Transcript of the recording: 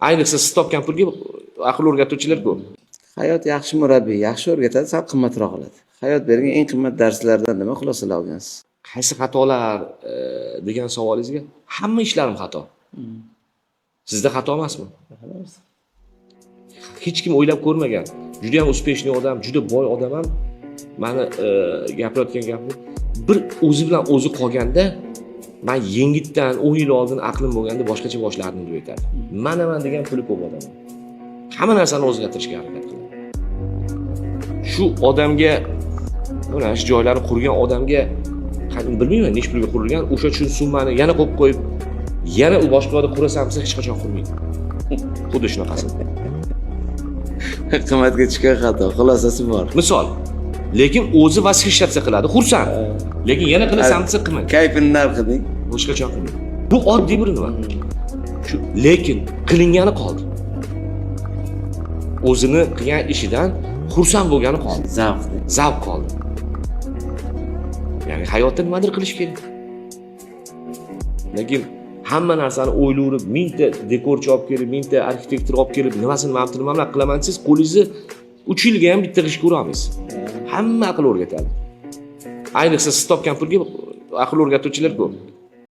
Ayniqsa siz topgan pulga aql o'rgatuvchilar ko'p. Hayot yaxshi murabbiy, yaxshi o'rgatadi, sal qimmatroq qiladi. Hayot bergan eng qimmat darslardan nima xulosalar olgansiz? Qaysi xatolar degan savolingizga hamma ishlarim xato. Sizda xato emasmi? Hech kim o'ylab ko'rmagan. Juda ham uspешный odam, juda boy odam ham meni gapirayotgan gapni bir o'zi bilan o'zi qolganda men yengitdan 10 yil oldin aqlim bo'lganda boshqacha boshlardim deb aytadi. Mana degan puli ko'p odam. Hamma narsani o'zgartirishga harakat qiladi. Shu odamga, mana shu joylarni qurgan odamga bilmayman nech pulga qurilgan, o'sha shu summani yana qo'yib qo'yib, yana u boshqa joyda qurasan desa hech qachon qurmaydi. Xuddi shunaqasi. Qimmatga tushgan xato, xulosasi bor. Misol, lekin o'zi восхищаться qiladi, xursand. Lekin yana qilasan desa qilmaydi. Kayfini narxiding. Hech qachon qilmaydi. Bu oddiy bir nima. Shu lekin qilingani qoldi. O'zini qilgan ishidan xursand bo'lgani qoldi. Zavq qoldi. Ya'ni hayotda nimadir qilish kerak. Lekin hamma narsani o'ylayverib, mingta dekorchi olib kelib, mingta arxitektor olib kelib, nimasini nimalar qilaman siz qo'lingizni 3 yilga ham bitta qish ko'ra olmaysiz. Hamma aql o'rgatadi. Ayniqsa siz topgan pulga aql o'rgatuvchilar ko'p.